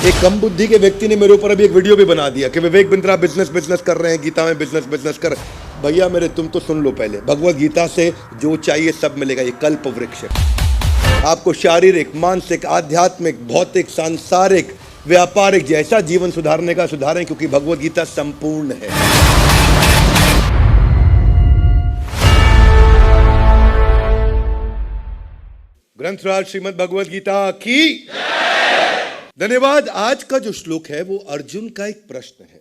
एक कम बुद्धि के व्यक्ति ने मेरे ऊपर अभी एक वीडियो भी बना दिया कि विवेक बिंद्रा बिजनेस कर रहे हैं, गीता में बिजनेस कर। भैया मेरे, तुम तो सुन लो पहले, भगवत गीता से जो चाहिए सब मिलेगा। ये कल्प वृक्ष है। आपको शारीरिक, मानसिक, आध्यात्मिक, भौतिक, सांसारिक, व्यापारिक जैसा जीवन सुधारने का सुधारें, क्योंकि भगवत गीता संपूर्ण है। ग्रंथराज श्रीमद् भगवत गीता की धन्यवाद। आज का जो श्लोक है वो अर्जुन का एक प्रश्न है,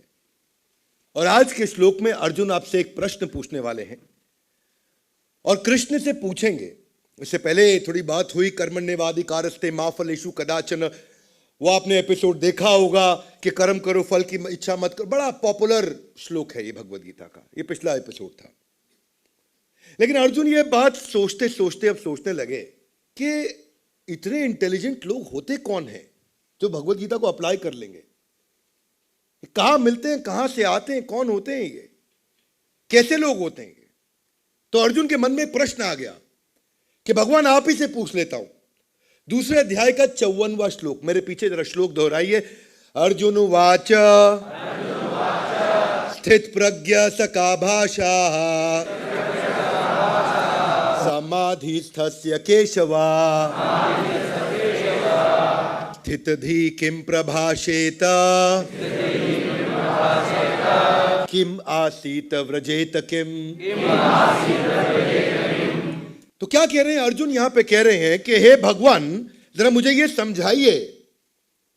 और आज के श्लोक में अर्जुन आपसे एक प्रश्न पूछने वाले हैं और कृष्ण से पूछेंगे। इससे पहले थोड़ी बात हुई, कर्मण्येवाधिकारस्ते मा फलेषु कदाचन। वो आपने एपिसोड देखा होगा कि कर्म करो फल की इच्छा मत करो। बड़ा पॉपुलर श्लोक है ये भगवत गीता का, ये पिछला एपिसोड था। लेकिन अर्जुन ये बात सोचते सोचते अब सोचने लगे कि इतने इंटेलिजेंट लोग होते कौन हैं जो भगवत गीता को अप्लाई कर लेंगे। कहां मिलते हैं, कहां से आते हैं, कौन होते हैं ये, कैसे लोग होते हैं ये। तो अर्जुन के मन में एक प्रश्न आ गया कि भगवान आप ही से पूछ लेता हूं। दूसरे अध्याय का 54वां श्लोक, मेरे पीछे जरा श्लोक दोहराइए। अर्जुन उवाच स्थित प्रज्ञ सका भाषा समाधिस्थस्य केशवा स्थित धी किम प्रभाषेत किम आसीत व्रजेत किम। तो क्या कह रहे हैं अर्जुन? यहां पे कह रहे हैं कि हे भगवान, जरा मुझे ये समझाइए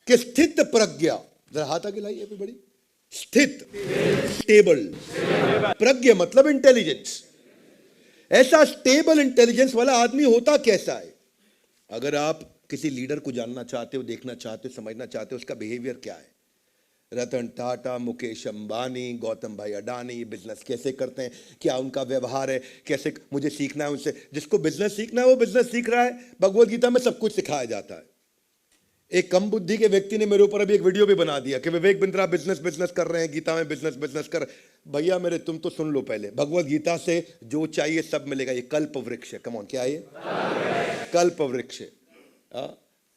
कि स्थित प्रज्ञा, जरा हाथ आगे लाइए बड़ी, स्थित, स्टेबल, प्रज्ञा मतलब इंटेलिजेंस। ऐसा स्टेबल इंटेलिजेंस वाला आदमी होता कैसा है? अगर आप किसी लीडर को जानना चाहते हो, देखना चाहते हो, समझना चाहते हो उसका बिहेवियर क्या है, रतन टाटा, मुकेश अंबानी, गौतम भाई अडानी बिजनेस कैसे करते हैं, क्या उनका व्यवहार है, कैसे मुझे सीखना है उनसे। जिसको बिजनेस सीखना है वो बिजनेस सीख रहा है। भगवत गीता में सब कुछ सिखाया जाता है। एक कम बुद्धि के व्यक्ति ने मेरे ऊपर अभी एक वीडियो भी बना दिया कि विवेक बिंद्रा बिजनेस कर रहे हैं, गीता में बिजनेस कर। भैया मेरे, तुम तो सुन लो पहले, भगवत गीता से जो चाहिए सब मिलेगा। ये कल्प वृक्ष है। कम ऑन, क्या है ये? कल्प वृक्ष है।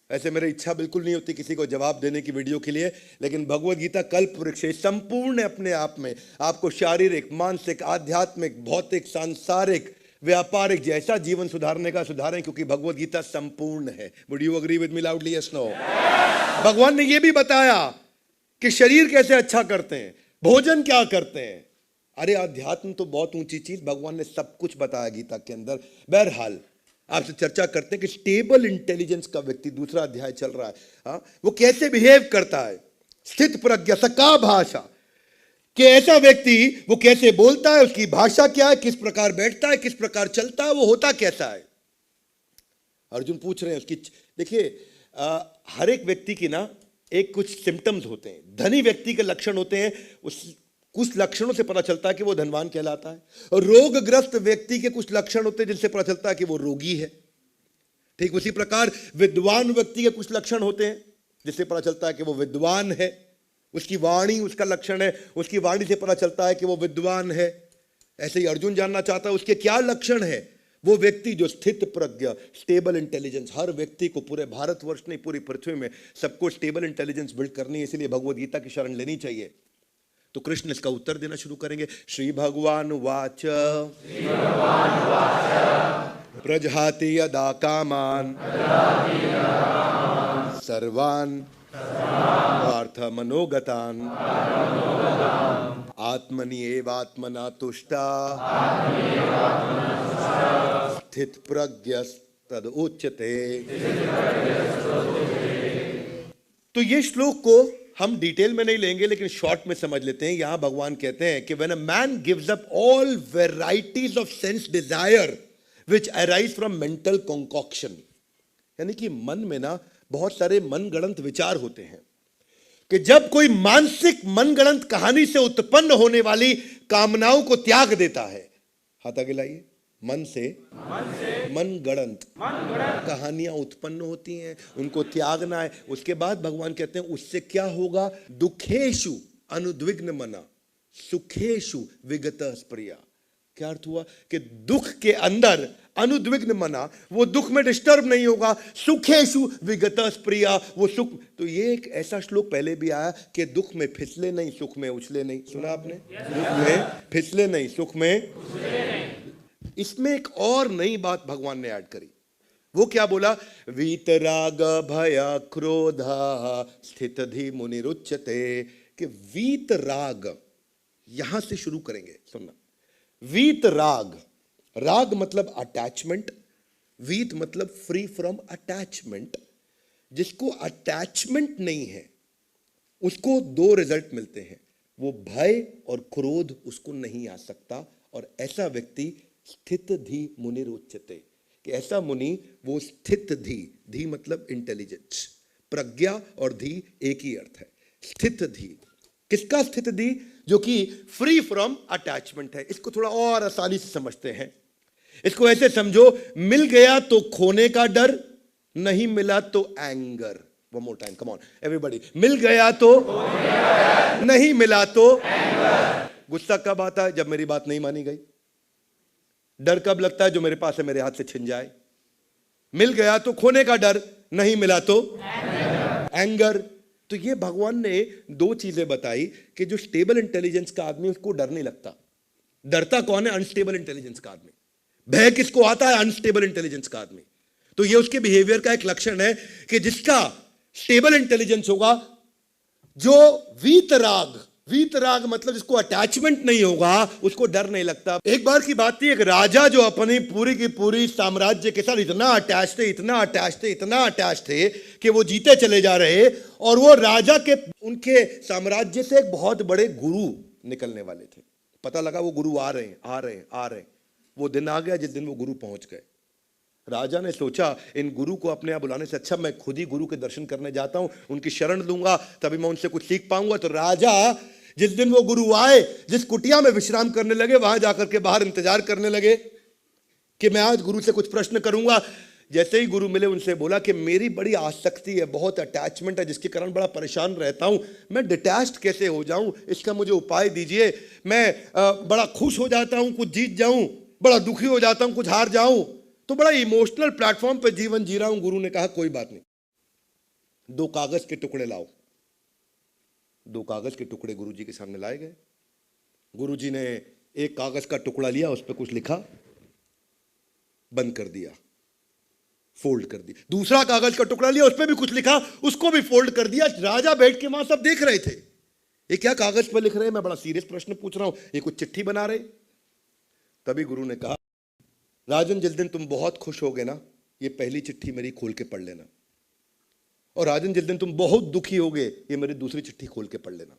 ऐसे मेरी इच्छा बिल्कुल नहीं होती किसी को जवाब देने की वीडियो के लिए, लेकिन भगवत गीता कल्प वृक्ष है। संपूर्ण अपने आप में आपको शारीरिक, मानसिक, आध्यात्मिक, भौतिक, सांसारिक, व्यापारिक जैसा जीवन सुधारने का सुधारें, क्योंकि भगवत गीता संपूर्ण है। Would you agree with me loudly? Yes no? भगवान ने यह भी बताया कि शरीर कैसे अच्छा करते हैं, भोजन क्या करते हैं। अरे अध्यात्म तो बहुत ऊंची चीज, भगवान ने सब कुछ बताया गीता के अंदर। बहरहाल आपसे चर्चा करते हैं कि स्टेबल इंटेलिजेंस का व्यक्ति, दूसरा अध्याय चल रहा है, हाँ, वो कैसे बिहेव करता है। स्थित प्रज्ञ सका भाषा, कि ऐसा व्यक्ति वो कैसे बोलता है, उसकी भाषा क्या है, किस प्रकार बैठता है, किस प्रकार चलता है, वो होता कैसा है। अर्जुन पूछ रहे हैं उसकी। देखिए हर एक व्यक्ति की ना एक कुछ सिम्टम्स होते हैं। धनी व्यक्ति के लक्षण होते हैं, उस कुछ लक्षणों से पता चलता है कि वो धनवान कहलाता है। और रोगग्रस्त व्यक्ति के कुछ लक्षण होते हैं जिनसे पता चलता है कि वो रोगी है। ठीक उसी प्रकार विद्वान व्यक्ति के कुछ लक्षण होते हैं जिससे पता चलता है कि वो विद्वान है। उसकी वाणी उसका लक्षण है, उसकी वाणी से पता चलता है कि वो विद्वान है। ऐसे ही अर्जुन जानना चाहता है उसके क्या लक्षण है। वो व्यक्ति जो स्थित प्रज्ञ, स्टेबल इंटेलिजेंस, हर व्यक्ति को, पूरे भारतवर्ष नहीं पूरी पृथ्वी में सबको स्टेबल इंटेलिजेंस बिल्ड करनी है, इसलिए भगवत गीता की शरण लेनी चाहिए। तो कृष्ण इसका उत्तर देना शुरू करेंगे। श्री भगवान वाच प्रजहाति यदा कामान सर्वान् पार्थ मनोगतान् आत्मनि एवात्मना तुष्टा स्थित प्रज्ञस्तद उच्यते। तो ये श्लोक को हम डिटेल में नहीं लेंगे, लेकिन शॉर्ट में समझ लेते हैं। यहां भगवान कहते हैं कि when a man gives up all varieties of sense desire which arise from mental concoction, यानी कि मन में ना बहुत सारे मनगढ़ंत विचार होते हैं, कि जब कोई मानसिक मनगढ़ंत कहानी से उत्पन्न होने वाली कामनाओं को त्याग देता है। हाथ आगे लाइए। मन से मनगढ़ंत कहानियां उत्पन्न होती हैं, उनको त्यागना है। उसके बाद भगवान कहते हैं उससे क्या होगा? दुखेशु अनुद्विग्न मना सुखेशु विगत स्प्रिया। क्या अर्थ हुआ कि दुख के अंदर अनुद्विग्न मना, वो दुख में डिस्टर्ब नहीं होगा। सुखेशु विगतः प्रिया, वो सुख। तो ये एक ऐसा श्लोक पहले भी आया कि दुख में फिसले नहीं, सुख में उछले नहीं। सुना आपने? दुख में फिसले नहीं, सुख में उछले नहीं। इसमें एक और नई बात भगवान ने ऐड करी। वो क्या बोला? वीतराग भय क्रोध स्थित धी मुनिरुच्यते। कि वीतराग, यहां से शुरू करेंगे, सुनना। वीत राग, राग मतलब अटैचमेंट, वीत मतलब फ्री फ्रॉम अटैचमेंट। जिसको अटैचमेंट नहीं है उसको दो रिजल्ट मिलते हैं, वो भय और क्रोध उसको नहीं आ सकता। और ऐसा व्यक्ति स्थित धी मुनिरुच्यते, कि ऐसा मुनि वो स्थित धी, धी मतलब इंटेलिजेंस, प्रज्ञा और धी एक ही अर्थ है। स्थित धी, किसका स्थित धी? जो कि फ्री फ्रॉम अटैचमेंट है। इसको थोड़ा और आसानी से समझते हैं। इसको ऐसे समझो, मिल गया तो खोने का डर, नहीं मिला तो anger. One more time, come on everybody. मिल गया तो नहीं मिला तो एंगर। गुस्सा कब आता है? जब मेरी बात नहीं मानी गई। डर कब लगता है? जो मेरे पास है मेरे हाथ से छिन जाए। मिल गया तो खोने का डर, नहीं मिला तो एंगर। तो ये भगवान ने दो चीजें बताई कि जो स्टेबल इंटेलिजेंस का आदमी उसको डर नहीं लगता। डरता कौन है? अनस्टेबल इंटेलिजेंस का आदमी। भय किसको आता है? अनस्टेबल इंटेलिजेंस का आदमी। तो ये उसके बिहेवियर का एक लक्षण है कि जिसका स्टेबल इंटेलिजेंस होगा, जो वीतराग, वीतराग मतलब जिसको अटैचमेंट नहीं होगा, उसको डर नहीं लगता। एक बार की बात थी, एक राजा जो अपनी पूरी की पूरी साम्राज्य के साथ इतना अटैच थे, इतना अटैच थे, इतना अटैच थे कि वो जीते चले जा रहे। और वो राजा के, उनके साम्राज्य से एक बहुत बड़े गुरु निकलने वाले थे। पता लगा वो गुरु आ रहे हैं, आ रहे हैं, आ रहे हैं। वो दिन आ गया जिस दिन वो गुरु पहुंच गए। राजा ने सोचा इन गुरु को अपने यहाँ बुलाने से अच्छा मैं खुद ही गुरु के दर्शन करने जाता हूं, उनकी शरण लूंगा, तभी मैं उनसे कुछ सीख पाऊंगा। तो राजा जिस दिन वो गुरु आए, जिस कुटिया में विश्राम करने लगे, वहां जाकर के बाहर इंतजार करने लगे कि मैं आज गुरु से कुछ प्रश्न करूंगा। जैसे ही गुरु मिले, उनसे बोला कि मेरी बड़ी आसक्ति है, बहुत अटैचमेंट है, जिसके कारण बड़ा परेशान रहता हूं। मैं डिटैच्ड कैसे हो जाऊं, इसका मुझे उपाय दीजिए। मैं बड़ा खुश हो जाता हूं, कुछ जीत जाऊं, बड़ा दुखी हो जाता हूं, कुछ हार जाऊं, तो बड़ा इमोशनल प्लेटफॉर्म पर जीवन जी रहा हूं। गुरु ने कहा कोई बात नहीं, दो कागज के टुकड़े लाओ। दो कागज के टुकड़े गुरुजी के सामने लाए गए। गुरुजी ने एक कागज का टुकड़ा लिया, उस पर कुछ लिखा, बंद कर दिया, फोल्ड कर दिया। दूसरा कागज का टुकड़ा लिया, उस पर भी कुछ लिखा, उसको भी फोल्ड कर दिया। राजा बैठ के वहां सब देख रहे थे, ये क्या कागज पर लिख रहे हैं? मैं बड़ा सीरियस प्रश्न पूछ रहा हूं, ये कुछ चिट्ठी बना रहे? तभी गुरु ने कहा, राजन जिस दिन तुम बहुत खुश होगे ना, ये पहली चिट्ठी मेरी खोल के पढ़ लेना। और राजन जिस दिन तुम बहुत दुखी होगे, ये मेरी दूसरी चिट्ठी खोल के पढ़ लेना।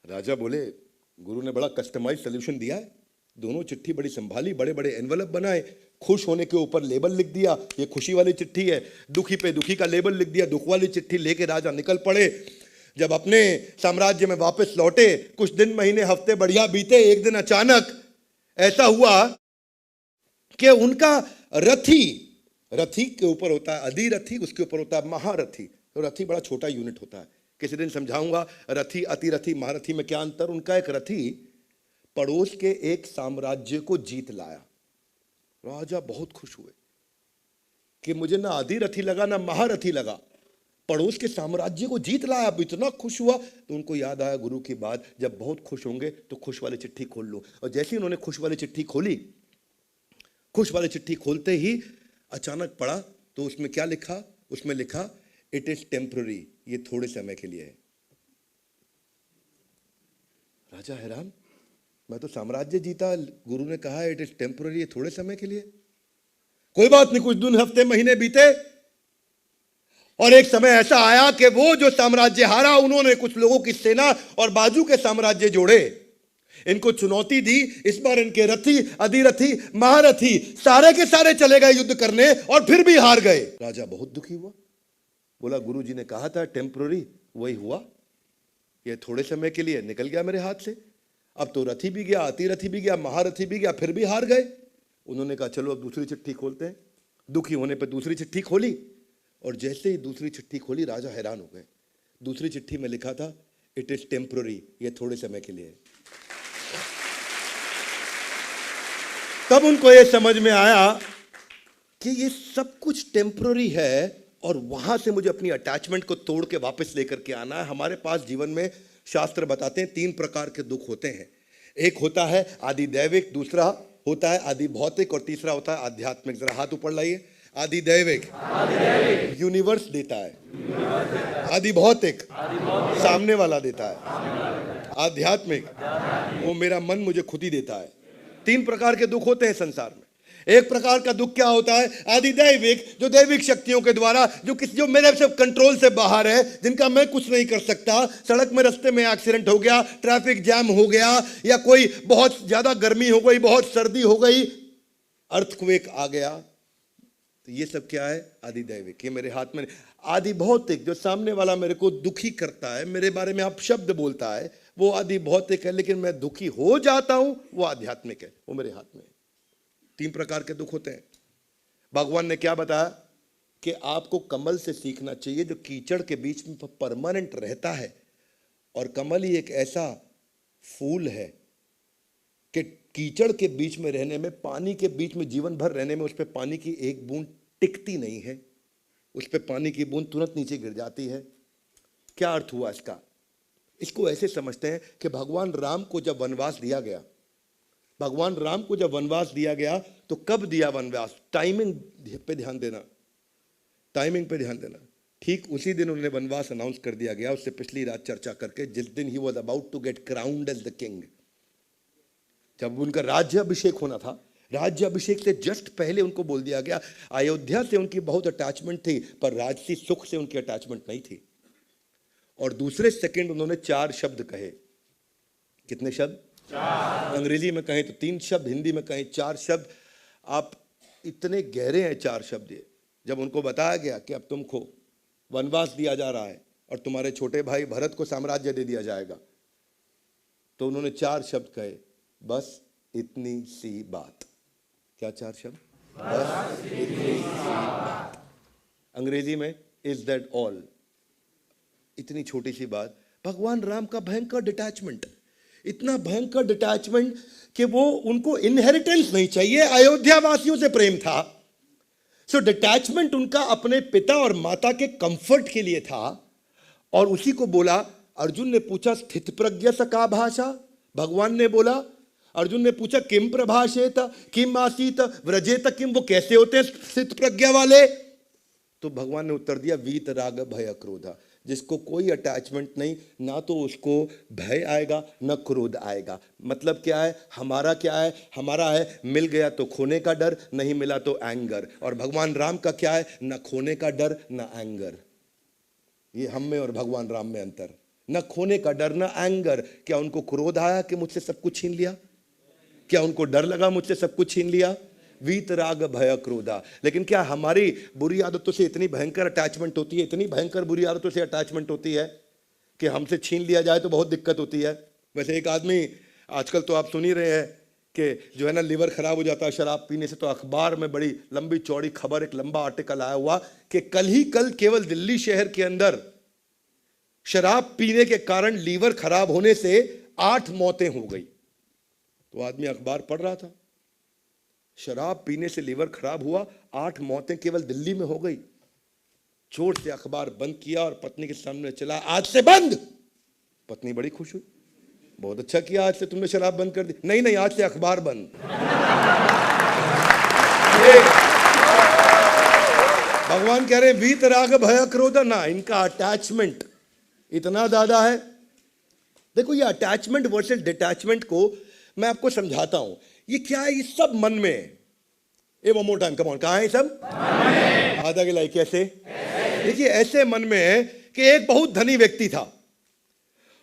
राजा बोले, गुरु ने बड़ा कस्टमाइज सोल्यूशन दिया है। दोनों चिट्ठी बड़ी संभाली, बड़े बड़े एनवलप बनाए, खुश होने के ऊपर लेबल लिख दिया, ये खुशी वाली चिट्ठी है। दुखी पे दुखी का लेबल लिख दिया, दुख वाली चिट्ठी लेके राजा निकल पड़े। जब अपने साम्राज्य में वापस लौटे, कुछ दिन, महीने, हफ्ते बढ़िया बीते। एक दिन अचानक ऐसा हुआ कि उनका रथी, रथी के ऊपर होता है अधिरथी, उसके ऊपर होता है महारथी। तो रथी बड़ा छोटा यूनिट होता है, किसी दिन समझाऊंगा रथी, अतिरथी, महारथी में क्या अंतर। उनका एक रथी पड़ोस के एक साम्राज्य को जीत लाया। राजा बहुत खुश हुए कि मुझे ना अधिरथी लगा ना महारथी लगा, पड़ोस के साम्राज्य को जीत लाया। अब इतना खुश हुआ तो उनको याद आया गुरु की बात, जब बहुत खुश होंगे तो खुश वाली चिट्ठी खोल लो। और जैसे ही उन्होंने खुश वाली चिट्ठी खोली, खुश वाली चिट्ठी खोलते ही अचानक पढ़ा तो उसमें क्या लिखा? उसमें लिखा इट इज टेम्पररी, ये थोड़े समय के लिए है। राजा हैरान, मैं तो साम्राज्य जीता, गुरु ने कहा इट इज टेम्पररी, ये थोड़े समय के लिए। कोई बात नहीं, कुछ दिन, हफ्ते, महीने बीते और एक समय ऐसा आया कि वो जो साम्राज्य हारा, उन्होंने कुछ लोगों की सेना और बाजू के साम्राज्य जोड़े, इनको चुनौती दी। इस बार इनके रथी, अधिरथी, महारथी सारे के सारे चले गए युद्ध करने और फिर भी हार गए। राजा बहुत दुखी हुआ, बोला गुरुजी ने कहा था टेम्पररी, वही हुआ, ये थोड़े समय के लिए निकल गया मेरे हाथ से। अब तो रथी भी गया, अतिरथी भी गया, महारथी भी गया, फिर भी हार गए। उन्होंने कहा चलो अब दूसरी चिट्ठी खोलते हैं। दुखी होने पर दूसरी चिट्ठी खोली और जैसे ही दूसरी चिट्ठी खोली, राजा हैरान हो गए। दूसरी चिट्ठी में लिखा था इट इज टेम्पररी, ये थोड़े समय के लिए है। तब उनको ये समझ में आया कि ये सब कुछ टेम्पररी है और वहां से मुझे अपनी अटैचमेंट को तोड़ के वापस लेकर के आना है। हमारे पास जीवन में शास्त्र बताते हैं 3 प्रकार के दुख होते हैं। एक होता है आदि दैविक, दूसरा होता है आदि भौतिक और तीसरा होता है आध्यात्मिक। जरा हाथ ऊपर लाइए। आदि दैविक यूनिवर्स देता है, आदि भौतिक सामने वाला देता है, आध्यात्मिक वो मेरा मन मुझे खुद ही देता है। 3 प्रकार के दुख होते हैं संसार में। एक प्रकार का दुख क्या होता है? आदि दैविक, जो दैविक शक्तियों के द्वारा, जो मेरे से कंट्रोल से बाहर है, जिनका मैं कुछ नहीं कर सकता। सड़क में रास्ते में एक्सीडेंट हो गया, ट्रैफिक जैम हो गया, या कोई बहुत ज्यादा गर्मी हो गई, बहुत सर्दी हो गई, अर्थक्वेक आ गया, तो ये सब क्या है? आदि दैविक। ये मेरे हाथ में। आदि भौतिक, जो सामने वाला मेरे को दुखी करता है, मेरे बारे में आप शब्द बोलता है, वो आदि भौतिक है, लेकिन मैं दुखी हो जाता हूं, वो आध्यात्मिक है, वो मेरे हाथ में है। 3 प्रकार के दुख होते हैं। भगवान ने क्या बताया कि आपको कमल से सीखना चाहिए, जो कीचड़ के बीच में परमानेंट रहता है। और कमल ही एक ऐसा फूल है कि कीचड़ के बीच में रहने में, पानी के बीच में जीवन भर रहने में, उस पर पानी की एक बूंद टिकती नहीं है, उस पर पानी की बूंद तुरंत नीचे गिर जाती है। क्या अर्थ हुआ इसका? इसको ऐसे समझते हैं कि भगवान राम को जब वनवास दिया गया, भगवान राम को जब वनवास दिया गया, तो कब दिया वनवास? टाइमिंग पे ध्यान देना, टाइमिंग पे ध्यान देना। ठीक उसी दिन उन्हें वनवास अनाउंस कर दिया गया, उससे पिछली रात चर्चा करके, जिस दिन ही was about to get crowned as the king. जब उनका राज्य अभिषेक होना था, राज्य अभिषेक से जस्ट पहले उनको बोल दिया गया। अयोध्या से उनकी बहुत अटैचमेंट थी, पर राजसी सुख से उनकी अटैचमेंट नहीं थी। और दूसरे सेकंड उन्होंने 4 शब्द कहे। कितने शब्द? 4। अंग्रेजी में कहें तो 3 शब्द, हिंदी में कहें 4 शब्द। आप इतने गहरे हैं 4 शब्द ये। जब उनको बताया गया कि अब तुमको वनवास दिया जा रहा है और तुम्हारे छोटे भाई भरत को साम्राज्य दे दिया जाएगा, तो उन्होंने 4 शब्द कहे, बस इतनी सी बात। क्या 4 शब्द? बस इतनी सी बात। अंग्रेजी में इज दैट ऑल। इतनी छोटी सी बात। भगवान राम का भयंकर डिटैचमेंट, इतना भयंकर डिटैचमेंट कि वो, उनको इनहेरिटेंस नहीं चाहिए, अयोध्या वासियों से प्रेम था। सो डिटैचमेंट उनका अपने पिता और माता के कंफर्ट के लिए था। और उसी को बोला, अर्जुन ने पूछा स्थित प्रज्ञ स का भाषा? भगवान ने बोला, अर्जुन ने पूछा किम प्रभाषेत किम आसीत व्रजेत किम, वो कैसे होते हैं स्थित प्रज्ञा वाले? तो भगवान ने उत्तर दिया, वीत राग भय क्रोधा। जिसको कोई अटैचमेंट नहीं, ना तो उसको भय आएगा न क्रोध आएगा। मतलब क्या है? हमारा क्या है? हमारा है मिल गया तो खोने का डर, नहीं मिला तो एंगर। और भगवान राम का क्या है? न खोने का डर न एंगर। ये हम में और भगवान राम में अंतर। न खोने का डर न एंगर। क्या उनको क्रोध आया कि मुझसे सब कुछ छीन लिया? क्या उनको डर लगा मुझसे सब कुछ छीन लिया? वीत राग भय क्रोधा। लेकिन क्या हमारी बुरी आदतों से इतनी भयंकर अटैचमेंट होती है, इतनी भयंकर बुरी आदतों से अटैचमेंट होती है कि हमसे छीन लिया जाए तो बहुत दिक्कत होती है। वैसे एक आदमी, आजकल तो आप सुन ही रहे हैं कि जो है ना, लिवर खराब हो जाता है शराब पीने से। तो अखबार में बड़ी लंबी चौड़ी खबर, एक लंबा आर्टिकल आया हुआ कि कल केवल दिल्ली शहर के अंदर शराब पीने के कारण लीवर खराब होने से 8 मौतें हो गई। तो आदमी अखबार पढ़ रहा था, शराब पीने से लीवर खराब हुआ, 8 मौतें केवल दिल्ली में हो गई। जोर से अखबार बंद किया और पत्नी के सामने चला, आज से बंद। पत्नी बड़ी खुश हुई, बहुत अच्छा किया, आज से तुमने शराब बंद कर दी। नहीं, आज से अखबार बंद। भगवान कह रहे वीत राग भय क्रोध ना। इनका अटैचमेंट इतना ज्यादा है। देखो, ये अटैचमेंट वर्सेस डिटैचमेंट को मैं आपको समझाता हूं। ये क्या है? ये सब मन में है। Hey one more time, come on. कहां है सब? आधा गिलाई। कैसे? देखिए, ऐसे मन में है कि एक बहुत धनी व्यक्ति था,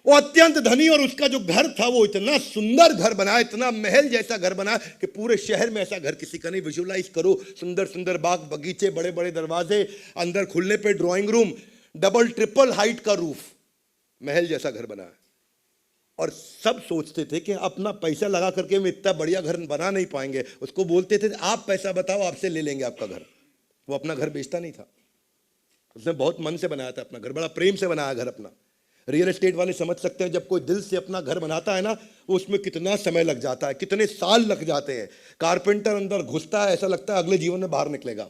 वो अत्यंत धनी, और उसका जो घर था वो इतना सुंदर घर बना, इतना महल जैसा घर बना कि पूरे शहर में ऐसा घर किसी का नहीं। विजुअलाइज करो, सुंदर सुंदर बाग बगीचे, बड़े बड़े दरवाजे, अंदर खुलने पे drawing room, double triple height का रूफ, महल जैसा घर बना है। और सब सोचते थे कि अपना पैसा लगा करके हम इतना बढ़िया घर बना नहीं पाएंगे। उसको बोलते थे आप पैसा बताओ, आपसे ले लेंगे आपका घर। वो अपना घर बेचता नहीं था, उसने बहुत मन से बनाया था अपना घर, बड़ा प्रेम से बनाया घर अपना। रियल एस्टेट वाले समझ सकते हैं, जब कोई दिल से अपना घर बनाता है ना, उसमें कितना समय लग जाता है, कितने साल लग जाते हैं। कारपेंटर अंदर घुसता है, ऐसा लगता है अगले जीवन में बाहर निकलेगा।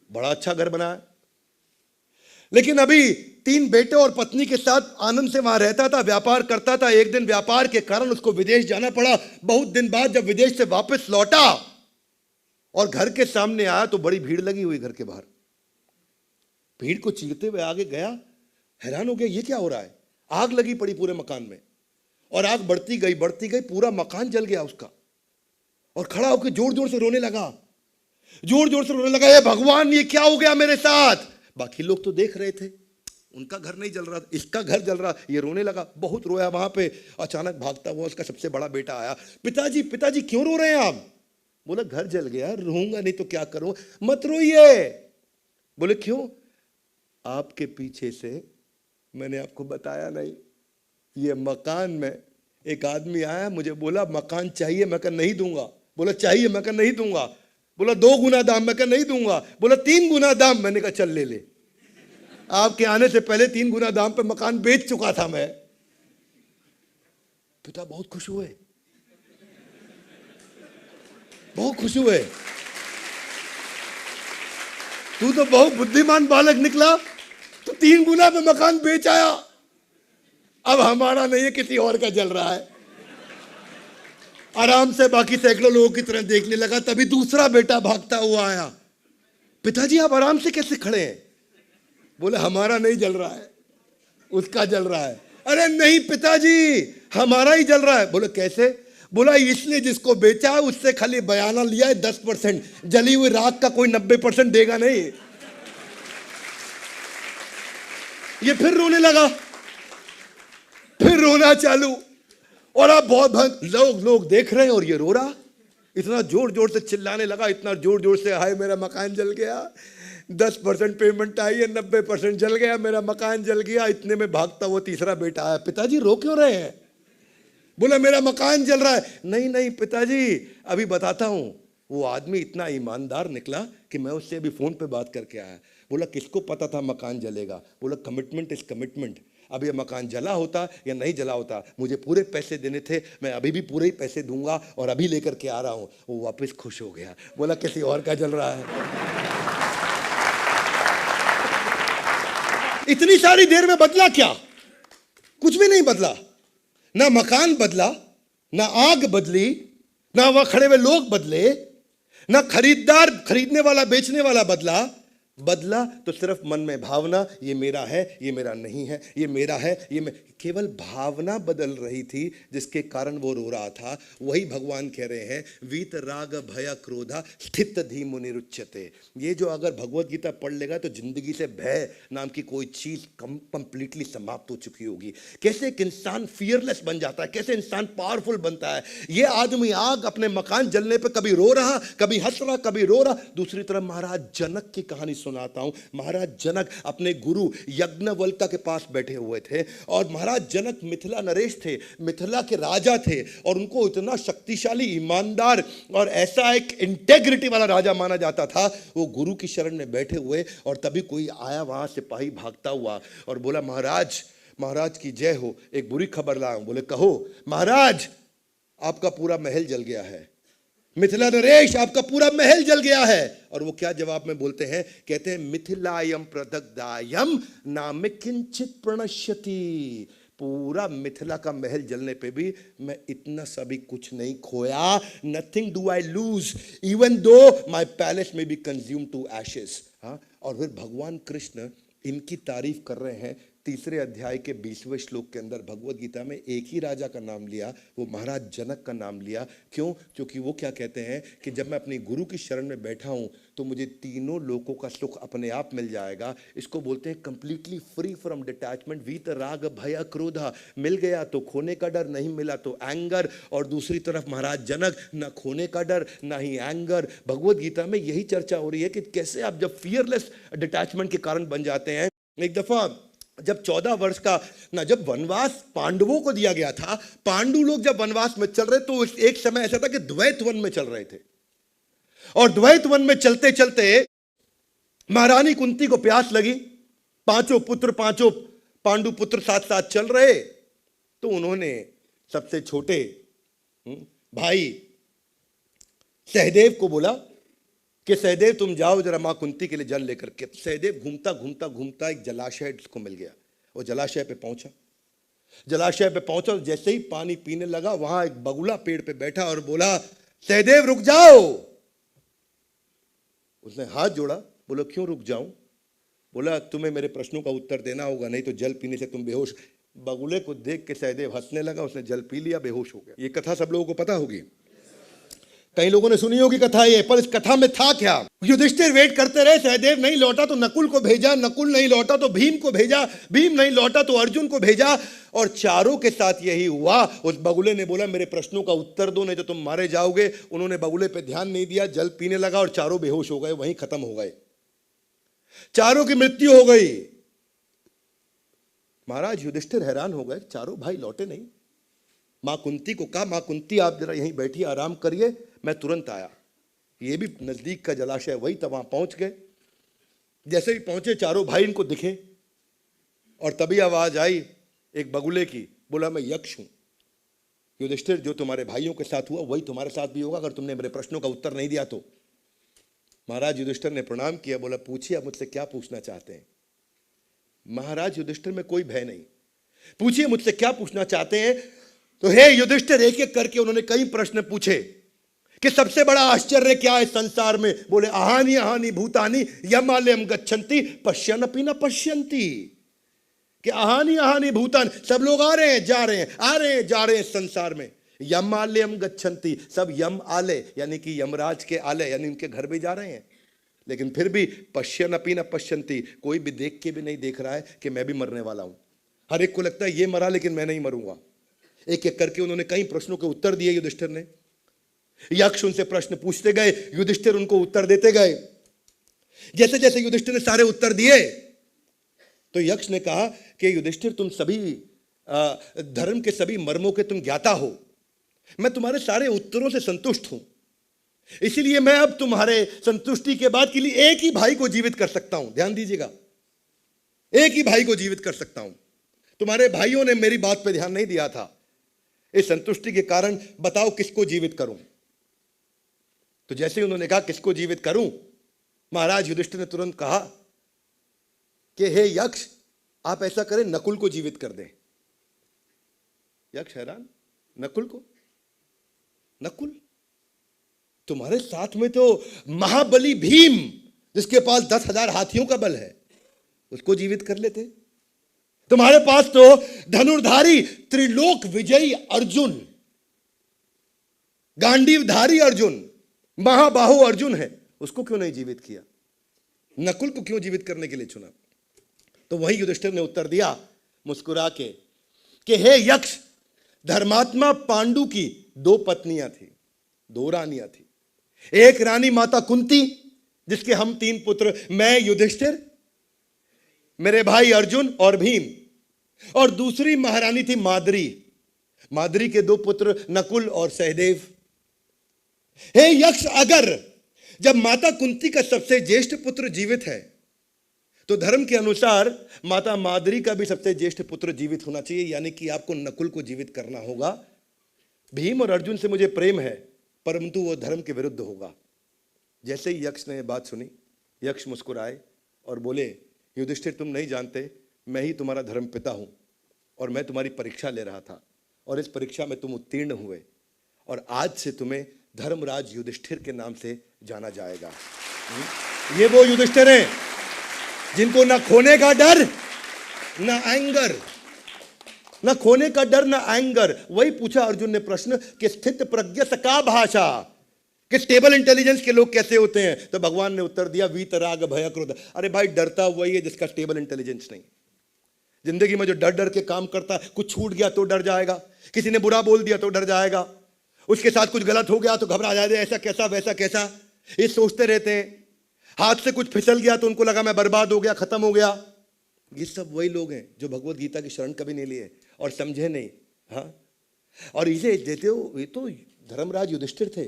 बड़ा अच्छा घर बना है, लेकिन अभी 3 बेटे और पत्नी के साथ आनंद से वहां रहता था, व्यापार करता था। एक दिन व्यापार के कारण उसको विदेश जाना पड़ा। बहुत दिन बाद जब विदेश से वापस लौटा और घर के सामने आया तो बड़ी भीड़ लगी हुई घर के बाहर। भीड़ को चीरते हुए आगे गया, हैरान हो गया, ये क्या हो रहा है? आग लगी पड़ी पूरे मकान में, और आग बढ़ती गई, पूरा मकान जल गया उसका। और खड़ा होकर जोर जोर से रोने लगा, हे भगवान, ये क्या हो गया मेरे साथ? बाकी लोग तो देख रहे थे, उनका घर नहीं जल रहा, इसका घर जल रहा। ये रोने लगा, बहुत रोया। वहां पे अचानक भागता हुआ उसका सबसे बड़ा बेटा आया। पिताजी, पिताजी क्यों रो रहे हैं आप? बोला घर जल गया, रोऊंगा नहीं तो क्या करूं। मत रोइए। बोले क्यों? आपके पीछे से, मैंने आपको बताया नहीं, ये मकान में एक आदमी आया, मुझे बोला मकान चाहिए, मैं कहा नहीं दूंगा। बोला चाहिए, मैं कहा नहीं दूंगा। बोला 2 गुना दाम, मैं कहा नहीं दूंगा। बोला 3 गुना दाम, मैंने कहा चल ले ले। आपके आने से पहले 3 गुना दाम पे मकान बेच चुका था मैं। पिता बहुत खुश हुए, बहुत खुश हुए। तू तो बहुत बुद्धिमान बालक निकला, तो 3 गुना पे मकान बेच आया। अब हमारा नहीं है, किसी और का जल रहा है। आराम से बाकी सैकड़ों लोगों की तरह देखने लगा। तभी दूसरा बेटा भागता हुआ आया। पिताजी आप आराम से कैसे खड़े हैं? बोले हमारा नहीं जल रहा है, उसका जल रहा है। अरे नहीं पिताजी, हमारा ही जल रहा है। बोले कैसे? बोला इसने जिसको बेचा है उससे खाली बयाना लिया है 10%, जली हुई राख का कोई 90% देगा नहीं। ये फिर रोने लगा, फिर रोना चालू। और अब बहुत लोग देख रहे हैं और ये रो रहा। इतना जोर जोर से चिल्लाने लगा, इतना जोर जोर से, हाय मेरा मकान जल गया, 10% पेमेंट आई है, 90% जल गया, मेरा मकान जल गया। इतने में भागता हुआ तीसरा बेटा आया। पिताजी रो क्यों रहे हैं? बोला मेरा मकान जल रहा है। नहीं नहीं पिताजी, अभी बताता हूं। वो आदमी इतना ईमानदार निकला कि मैं उससे अभी फोन पे बात करके आया। बोला किसको पता था मकान जलेगा? बोला कमिटमेंट इज कमिटमेंट। अब ये मकान जला होता या नहीं जला होता, मुझे पूरे पैसे देने थे, मैं अभी भी पूरे ही पैसे दूंगा और अभी लेकर के आ रहा हूं। वो वापस खुश हो गया। बोला किसी और का जल रहा है। इतनी सारी देर में बदला क्या? कुछ भी नहीं बदला। ना मकान बदला, ना आग बदली, ना वहां खड़े हुए लोग बदले, ना खरीददार, खरीदने वाला बेचने वाला बदला तो सिर्फ मन में भावना, ये मेरा है, ये मेरा नहीं है, ये मेरा है, ये केवल भावना बदल रही थी, जिसके कारण वो रो रहा था। वही भगवान कह रहे हैं, वीत राग भय क्रोधा स्थित धीमु निरुच्यते। ये जो अगर भगवत गीता पढ़ लेगा तो जिंदगी से भय नाम की कोई चीज कंप्लीटली समाप्त हो चुकी होगी। कैसे एक इंसान फियरलेस बन जाता है, कैसे इंसान पावरफुल बनता है। ये आदमी आग अपने मकान जलने पे कभी रो रहा, कभी हंस रहा, कभी रो रहा। दूसरी तरफ महाराज जनक की कहानी सुनाता हूं। महाराज जनक अपने गुरु यज्ञवल्क्य के पास बैठे हुए थे, और महाराज जनक मिथिला नरेश थे, मिथिला के राजा थे, और उनको इतना शक्तिशाली, ईमानदार और ऐसा एक इंटेग्रिटी वाला राजा माना जाता था। वो गुरु की शरण में बैठे हुए, और तभी कोई आया वहां सिपाही भागता हुआ और बोला महाराज, महाराज की जय हो, एक बुरी खबर लाया हूं। बोले कहो। महाराज आपका पूरा महल जल गया है, मिथिला नरेश आपका पूरा महल जल गया है। और वो क्या जवाब में बोलते हैं? कहते हैं मिथिलायम प्रदग्धायम नाम किंचित प्रणश्यति। पूरा मिथिला का महल जलने पे भी मैं इतना सा भी कुछ नहीं खोया। Nothing do I lose even though my palace में बी कंज्यूम टू एशेस। हाँ, और फिर भगवान कृष्ण इनकी तारीफ कर रहे हैं। 3 अध्याय के 20वें श्लोक के अंदर भगवत गीता में एक ही राजा का नाम लिया, वो महाराज जनक का नाम लिया। क्यों? क्योंकि वो क्या कहते हैं कि जब मैं अपने गुरु की शरण में बैठा हूं तो मुझे तीनों लोकों का सुख अपने आप मिल जाएगा। इसको बोलते हैं कंप्लीटली फ्री फ्रॉम डिटैचमेंट। वीत राग भय क्रोधा। मिल गया तो खोने का डर, नहीं मिला तो एंगर। और दूसरी तरफ महाराज जनक, ना खोने का डर ना ही एंगर। भगवत गीता में यही चर्चा हो रही है कि कैसे आप जब फियरलेस डिटैचमेंट के कारण बन जाते हैं। एक दफा जब 14 वर्ष का ना, जब वनवास पांडवों को दिया गया था, पांडु लोग जब वनवास में चल रहे तो एक समय ऐसा था कि द्वैत वन में चल रहे थे, और द्वैत वन में चलते चलते महारानी कुंती को प्यास लगी। पांचों पांडु पुत्र साथ साथ चल रहे, तो उन्होंने सबसे छोटे भाई सहदेव को बोला कि सहदेव तुम जाओ जरा मां कुंती के लिए जल लेकर के। सहदेव घूमता घूमता घूमता एक जलाशय को मिल गया। वो जलाशय पे पहुंचा, जलाशय पे पहुंचा, जैसे ही पानी पीने लगा, वहां एक बगुला पेड़ पे बैठा और बोला, सहदेव रुक जाओ। उसने हाथ जोड़ा, बोला क्यों रुक जाऊं? बोला तुम्हें मेरे प्रश्नों का उत्तर देना होगा, नहीं तो जल पीने से तुम बेहोश। बगुले को देख के सहदेव हंसने लगा, उसने जल पी लिया, बेहोश हो गया। ये कथा सब लोगों को पता होगी, कई लोगों ने सुनी होगी कथा ये, पर इस कथा में था क्या? युधिष्ठिर वेट करते रहे, सहदेव नहीं लौटा तो नकुल को भेजा, नकुल नहीं लौटा तो भीम को भेजा, भीम नहीं लौटा तो अर्जुन को भेजा, और चारों के साथ यही हुआ। उस बगुले ने बोला मेरे प्रश्नों का उत्तर दो, नहीं तो तुम मारे जाओगे। उन्होंने बगुले पे ध्यान नहीं दिया, जल पीने लगा और चारों बेहोश हो गए, वहीं खत्म हो गए, चारों की मृत्यु हो गई। महाराज युधिष्ठिर हैरान हो गए, चारों भाई लौटे नहीं। मां कुंती को कहा, मां कुंती आप जरा यहीं बैठिए, आराम करिए, मैं तुरंत आया। ये भी नजदीक का जलाशय वही था, वहां पहुंच गए। जैसे ही पहुंचे चारों भाई इनको दिखे, और तभी आवाज आई एक बगुले की, बोला मैं यक्ष हूं। युधिष्ठिर जो तुम्हारे भाइयों के साथ हुआ वही तुम्हारे साथ भी होगा, अगर तुमने मेरे प्रश्नों का उत्तर नहीं दिया तो। महाराज युधिष्ठिर ने प्रणाम किया, बोला पूछिए आप मुझसे क्या पूछना चाहते हैं। महाराज युधिष्ठिर में कोई भय नहीं, पूछिए मुझसे क्या पूछना चाहते हैं। तो हे युधिष्ठिर, एक एक करके उन्होंने कई प्रश्न पूछे कि सबसे बड़ा आश्चर्य क्या है संसार में। बोले अहानि अहानि भूतानि यमालयम गच्छन्ति पश्यन्नपि न पश्यन्ति। कि अहानि अहानि भूतान, सब लोग आ रहे हैं जा रहे हैं, आ रहे हैं जा रहे हैं संसार में। यमालयम गच्छन्ति, सब यम आलय यानी कि यमराज के आलय यानी उनके घर भी जा रहे हैं, लेकिन फिर भी पश्यन्नपि न पश्यन्ति, कोई भी देख के भी नहीं देख रहा है कि मैं भी मरने वाला हूं। हर एक को लगता है ये मरा लेकिन मैं नहीं मरूंगा। एक एक करके उन्होंने कई प्रश्नों के उत्तर दिए युधिष्ठिर ने। यक्ष उनसे प्रश्न पूछते गए, युधिष्ठिर उनको उत्तर देते गए। जैसे जैसे युधिष्ठिर ने सारे उत्तर दिए, तो यक्ष ने कहा कि युधिष्ठिर तुम सभी धर्म के सभी मर्मों के तुम ज्ञाता हो, मैं तुम्हारे सारे उत्तरों से संतुष्ट हूं, इसलिए मैं अब तुम्हारे संतुष्टि के बाद के लिए एक ही भाई को जीवित कर सकता हूं। ध्यान दीजिएगा, एक ही भाई को जीवित कर सकता हूं। तुम्हारे भाइयों ने मेरी बात पे ध्यान नहीं दिया था, इस संतुष्टि के कारण बताओ किसको जीवित करूं। तो जैसे ही उन्होंने कहा किसको जीवित करूं, महाराज युधिष्ठिर ने तुरंत कहा कि हे यक्ष, आप ऐसा करें नकुल को जीवित कर दें। यक्ष हैरान, नकुल को? नकुल तुम्हारे साथ में तो महाबली भीम जिसके पास 10,000 हाथियों का बल है, उसको जीवित कर लेते। तुम्हारे पास तो धनुर्धारी त्रिलोक विजयी अर्जुन, गांडीवधारी अर्जुन, महाबाहु अर्जुन है, उसको क्यों नहीं जीवित किया? नकुल को क्यों जीवित करने के लिए चुना? तो वही युधिष्ठिर ने उत्तर दिया मुस्कुरा के कि हे यक्ष, धर्मात्मा पांडु की 2 पत्नियां थी, 2 रानियां थी। एक रानी माता कुंती जिसके हम 3 पुत्र, मैं युधिष्ठिर, मेरे भाई अर्जुन और भीम, और दूसरी महारानी थी माद्री, माद्री के 2 पुत्र नकुल और सहदेव। हे यक्ष, अगर जब माता कुंती का सबसे ज्येष्ठ पुत्र जीवित है तो धर्म के अनुसार माता माद्री का भी सबसे ज्येष्ठ पुत्र जीवित होना चाहिए, यानी कि आपको नकुल को जीवित करना होगा। भीम और अर्जुन से मुझे प्रेम है, परंतु वो धर्म के विरुद्ध होगा। जैसे ही यक्ष ने यह बात सुनी, यक्ष मुस्कुराए और बोले युधिष्ठिर, तुम नहीं जानते, मैं ही तुम्हारा धर्म पिता हूं और मैं तुम्हारी परीक्षा ले रहा था, और इस परीक्षा में तुम उत्तीर्ण हुए, और आज से तुम्हें धर्मराज युधिष्ठिर के नाम से जाना जाएगा। ये वो युधिष्ठिर हैं जिनको ना खोने का डर, ना एंगर, ना खोने का डर, ना एंगर। वही पूछा अर्जुन ने प्रश्न कि स्थित प्रज्ञ का भाषा, कि स्टेबल इंटेलिजेंस के लोग कैसे होते हैं? तो भगवान ने उत्तर दिया वीतराग भय क्रोध। अरे भाई, डरता वही है जिसका स्टेबल इंटेलिजेंस नहीं। जिंदगी में जो डर डर के काम करता है, कुछ छूट गया तो डर जाएगा, किसी ने बुरा बोल दिया तो डर जाएगा, उसके साथ कुछ गलत हो गया तो घबरा जाए, ऐसा कैसा वैसा कैसा, ये सोचते रहते हैं। हाथ से कुछ फिसल गया तो उनको लगा मैं बर्बाद हो गया, खत्म हो गया। ये सब वही लोग हैं जो भगवत गीता की शरण कभी नहीं लिए और समझे नहीं। हाँ, और इसे देते हो, ये तो धर्मराज युधिष्ठिर थे,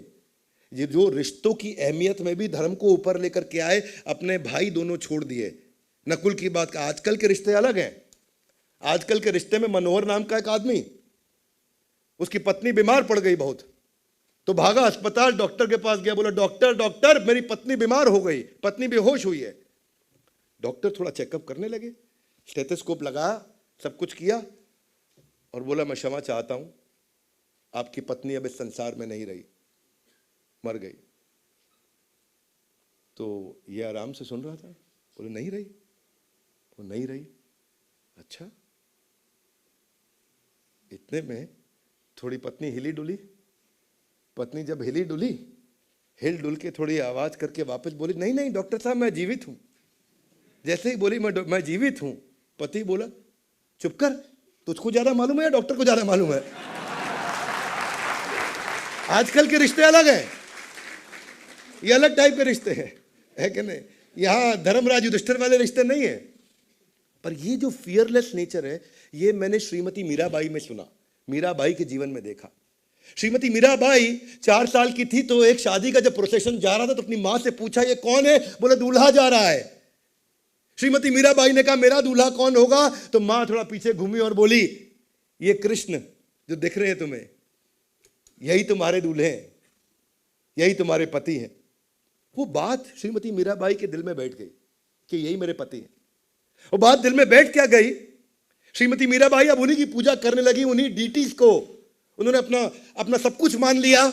ये जो रिश्तों की अहमियत में भी धर्म को ऊपर लेकर के आए, अपने भाई दोनों छोड़ दिए। नकुल की बात का, आजकल के रिश्ते अलग हैं, आजकल के रिश्ते में मनोहर नाम का एक आदमी, उसकी पत्नी बीमार पड़ गई बहुत, तो भागा अस्पताल, डॉक्टर के पास गया, बोला डॉक्टर डॉक्टर मेरी पत्नी बीमार हो गई, पत्नी बेहोश हुई है। डॉक्टर थोड़ा चेकअप करने लगे, स्टेथोस्कोप लगाया, सब कुछ किया और बोला मैं क्षमा चाहता हूं, आपकी पत्नी अब इस संसार में नहीं रही, मर गई। तो ये आराम से सुन रहा था, बोले नहीं रही, वो नहीं रही। अच्छा, इतने में थोड़ी पत्नी हिली डुली, पत्नी जब हिली डुली, हिल डुल के थोड़ी आवाज करके वापस बोली नहीं नहीं डॉक्टर साहब मैं जीवित हूं। जैसे ही बोली मैं जीवित हूं, पति बोला चुप कर, तुझको ज्यादा मालूम है या डॉक्टर को ज्यादा मालूम है? आजकल के रिश्ते अलग हैं, ये अलग टाइप के रिश्ते हैं, है कि नहीं? यहां धर्मराज युधिष्ठिर वाले रिश्ते नहीं है। पर ये जो फियरलेस नेचर है, ये मैंने श्रीमती मीराबाई में सुना, मीराबाई के जीवन में देखा। श्रीमती मीराबाई 4 साल की थी तो एक शादी का जब प्रोसेशन जा रहा था तो अपनी मां से पूछा ये कौन है? बोले दूल्हा जा रहा है। श्रीमती मीराबाई ने कहा मेरा दूल्हा कौन होगा? तो मां थोड़ा पीछे घूमी और बोली ये कृष्ण जो दिख रहे हैं तुम्हें, यही तुम्हारे दूल्हे हैं, यही तुम्हारे पति हैं। वो बात श्रीमती मीराबाई के दिल में बैठ गई कि यही मेरे पति हैं। वो बात दिल में बैठ क्या गई, श्रीमती मीराबाई अब उन्हीं की पूजा करने लगी, उन्हीं डीटीज को उन्होंने अपना सब कुछ मान लिया।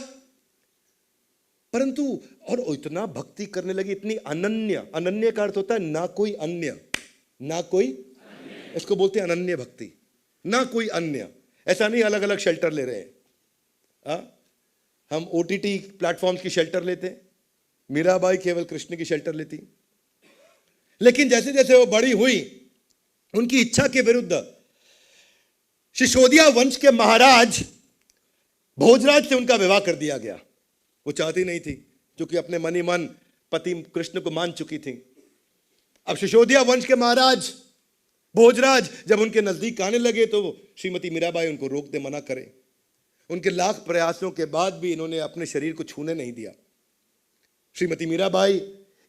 परंतु और इतना भक्ति करने लगी, इतनी अनन्य, अनन्य का अर्थ होता है ना कोई अन्य, ना कोई, इसको बोलते हैं अनन्य भक्ति, ना कोई अन्य। ऐसा नहीं अलग अलग शेल्टर ले रहे हैं, हम ओटीटी प्लेटफॉर्म्स की शेल्टर लेते हैं, मीराबाई केवल कृष्ण की शेल्टर लेती। लेकिन जैसे जैसे वो बड़ी हुई, उनकी इच्छा के विरुद्ध शिशोदिया वंश के महाराज भोजराज से उनका विवाह कर दिया गया। वो चाहती नहीं थी, क्योंकि अपने मन ही मन पति कृष्ण को मान चुकी थी। अब शिशोदिया वंश के महाराज भोजराज जब उनके नजदीक आने लगे तो श्रीमती मीराबाई उनको रोक दे, मना करे। उनके लाख प्रयासों के बाद भी इन्होंने अपने शरीर को छूने नहीं दिया। श्रीमती मीराबाई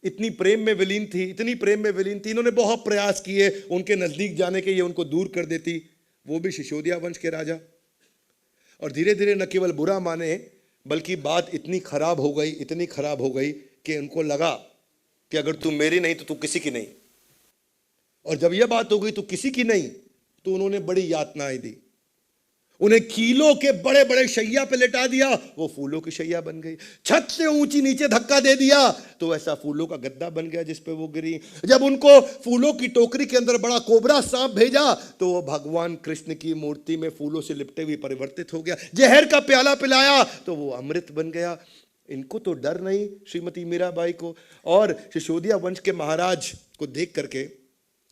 इतनी प्रेम में विलीन थी, इतनी प्रेम में विलीन थी, इन्होंने बहुत प्रयास किए उनके नजदीक जाने के, ये उनको दूर कर देती, वो भी शिशोदिया वंश के राजा। और धीरे धीरे न केवल बुरा माने, बल्कि बात इतनी खराब हो गई, इतनी खराब हो गई कि उनको लगा कि अगर तू मेरी नहीं तो तू किसी की नहीं। और जब यह बात हो गई तू किसी की नहीं, तो उन्होंने बड़ी यातनाएं दी। उन्हें कीलों के बड़े बड़े शैया पे लेटा दिया, वो फूलों की शैया बन गई। छत से ऊंची नीचे धक्का दे दिया तो ऐसा फूलों का गद्दा बन गया जिस पे वो गिरी। जब उनको फूलों की टोकरी के अंदर बड़ा कोबरा सांप भेजा तो वो भगवान कृष्ण की मूर्ति में फूलों से लिपटे हुए परिवर्तित हो गया। जहर का प्याला पिलाया तो वो अमृत बन गया। इनको तो डर नहीं श्रीमती मीराबाई को। और शिशोदिया वंश के महाराज को देख करके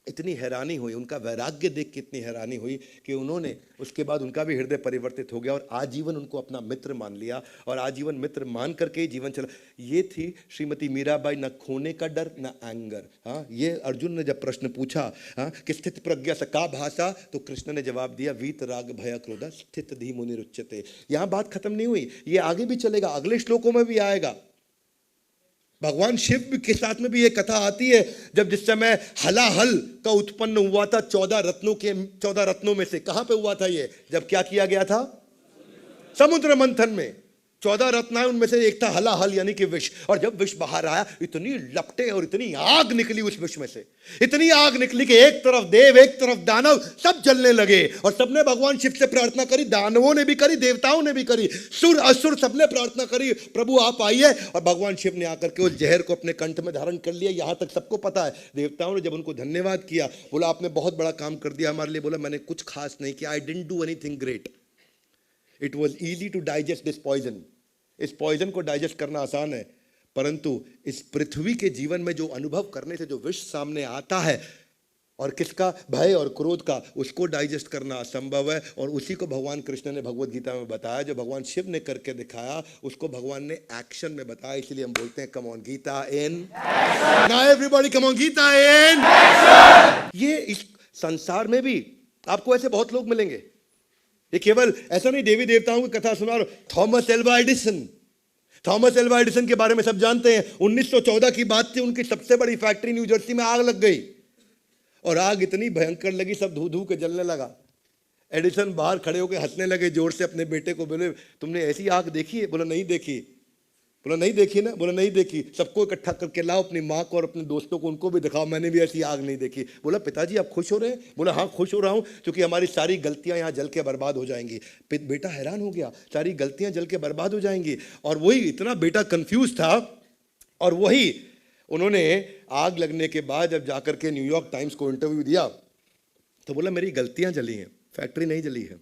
इतनी हैरानी हुई, उनका वैराग्य देख के इतनी हैरानी हुई कि उन्होंने उसके बाद उनका भी हृदय परिवर्तित हो गया और आजीवन उनको अपना मित्र मान लिया और आजीवन मित्र मान करके ही जीवन चला। ये थी श्रीमती मीराबाई, न खोने का डर न एंगर। हाँ, ये अर्जुन ने जब प्रश्न पूछा कि स्थित प्रज्ञा से का भाषा, तो कृष्ण ने जवाब दिया वीत राग भय क्रोध स्थित धी मुनि रुच्यते। यहाँ बात खत्म नहीं हुई, ये आगे भी चलेगा, अगले श्लोकों में भी आएगा। भगवान शिव के साथ में भी ये कथा आती है, जब जिस समय हलाहल का उत्पन्न हुआ था 14 रत्नों में से। कहां पे हुआ था ये? जब क्या किया गया था? समुद्र मंथन में 14 रत्न, उनमें से एक था हलाहल यानी कि विष। और जब विष बाहर आया, इतनी लपटे और इतनी आग निकली उस विष में से, इतनी आग निकली कि एक तरफ देव एक तरफ दानव सब जलने लगे। और सबने भगवान शिव से प्रार्थना करी, दानवों ने भी करी, देवताओं ने भी करी, सुर असुर सबने प्रार्थना करी, प्रभु आप आइए। और भगवान शिव ने आकर के उस जहर को अपने कंठ में धारण कर लिया। यहां तक सबको पता है। देवताओं ने जब उनको धन्यवाद किया, बोला आपने बहुत बड़ा काम कर दिया हमारे लिए। बोला मैंने कुछ खास नहीं किया, I didn't do anything great, it was easy to digest this poison. इस पॉइजन को डाइजेस्ट करना आसान है, परंतु इस पृथ्वी के जीवन में जो अनुभव करने से जो विष सामने आता है, और किसका? भय और क्रोध का, उसको डाइजेस्ट करना असंभव है। और उसी को भगवान कृष्ण ने भगवत गीता में बताया। जो भगवान शिव ने करके दिखाया, उसको भगवान ने एक्शन में बताया। इसलिए हम बोलते हैं come on Gita in action. Now everybody come on Gita in action. ये इस संसार में भी आपको ऐसे बहुत लोग मिलेंगे। ये केवल ऐसा नहीं देवी देवताओं की कथा सुना। थॉमस एल्वा एडिसन के बारे में सब जानते हैं। 1914 की बात थी, उनकी सबसे बड़ी फैक्ट्री न्यू जर्सी में आग लग गई और आग इतनी भयंकर लगी, सब धू धू के जलने लगा। एडिसन बाहर खड़े होकर हंसने लगे जोर से, अपने बेटे को बोले, तुमने ऐसी आग देखी है? बोला नहीं देखी। बोला नहीं देखी ना? बोला नहीं देखी। सबको इकट्ठा करके लाओ, अपनी माँ को और अपने दोस्तों को, उनको भी दिखाओ, मैंने भी ऐसी आग नहीं देखी। बोला पिताजी आप खुश हो रहे हैं? बोला हाँ खुश हो रहा हूँ, क्योंकि हमारी सारी गलतियां यहाँ जल के बर्बाद हो जाएंगी। बेटा हैरान हो गया, सारी गलतियां जल के बर्बाद हो जाएंगी। और वही इतना बेटा कंफ्यूज था, और वही उन्होंने आग लगने के बाद जब जाकर के न्यूयॉर्क टाइम्स को इंटरव्यू दिया तो बोला मेरी गलतियां जली हैं, फैक्ट्री नहीं जली है,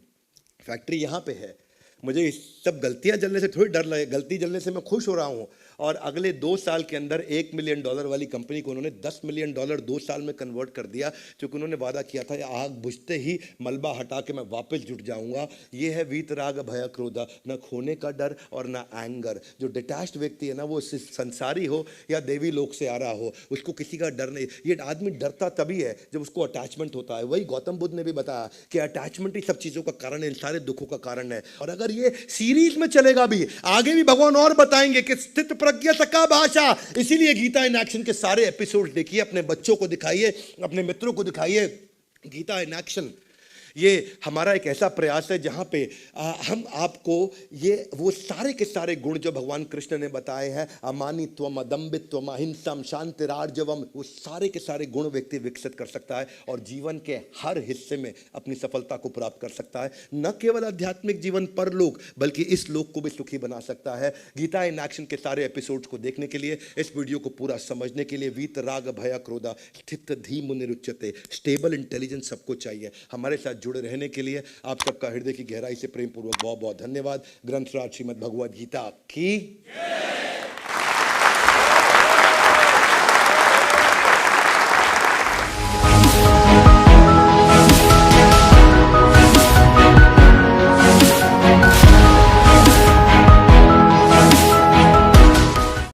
फैक्ट्री यहाँ पे है। मुझे इस सब गलतियां जलने से थोड़ी डर लगे, गलती जलने से मैं खुश हो रहा हूँ। और अगले 2 साल के अंदर $1 मिलियन वाली कंपनी को उन्होंने $10 मिलियन 2 साल में कन्वर्ट कर दिया, क्योंकि उन्होंने वादा किया था आग बुझते ही मलबा हटा के मैं वापस जुट जाऊंगा। ये है वीतराग भय क्रोधा, न खोने का डर और न एंगर। जो डिटैच्ड व्यक्ति है ना, वो संसारी हो या देवी लोक से आ रहा हो, उसको किसी का डर नहीं। ये आदमी डरता तभी है जब उसको अटैचमेंट होता है। वही गौतम बुद्ध ने भी बताया कि अटैचमेंट ही सब चीज़ों का कारण है, इन सारे दुखों का कारण है। और अगर ये सीरीज में चलेगा भी, आगे भी भगवान और बताएंगे कि स्थित प्रज्ञ सका भाषा। इसीलिए गीता इन एक्शन के सारे एपिसोड देखिए, अपने बच्चों को दिखाइए, अपने मित्रों को दिखाइए गीता इन एक्शन। ये हमारा एक ऐसा प्रयास है जहाँ पे हम आपको ये वो सारे के सारे गुण जो भगवान कृष्ण ने बताए हैं, अमानित्वम, अदम्बित्वम, अहिंसम, शांतिरार्जवम, वो सारे के सारे गुण व्यक्ति विकसित कर सकता है और जीवन के हर हिस्से में अपनी सफलता को प्राप्त कर सकता है। न केवल आध्यात्मिक जीवन परलोक, बल्कि इस लोक को भी सुखी बना सकता है। गीता इन एक्शन के सारे एपिसोड्स को देखने के लिए, इस वीडियो को पूरा समझने के लिए, वीत राग भय क्रोधा स्थित धीम निरुच्यते, स्टेबल इंटेलिजेंस सबको चाहिए। हमारे साथ जुड़े रहने के लिए आप सबका हृदय की गहराई से प्रेम पूर्वक बहुत बहुत धन्यवाद। ग्रंथराज श्रीमद् भगवद गीता की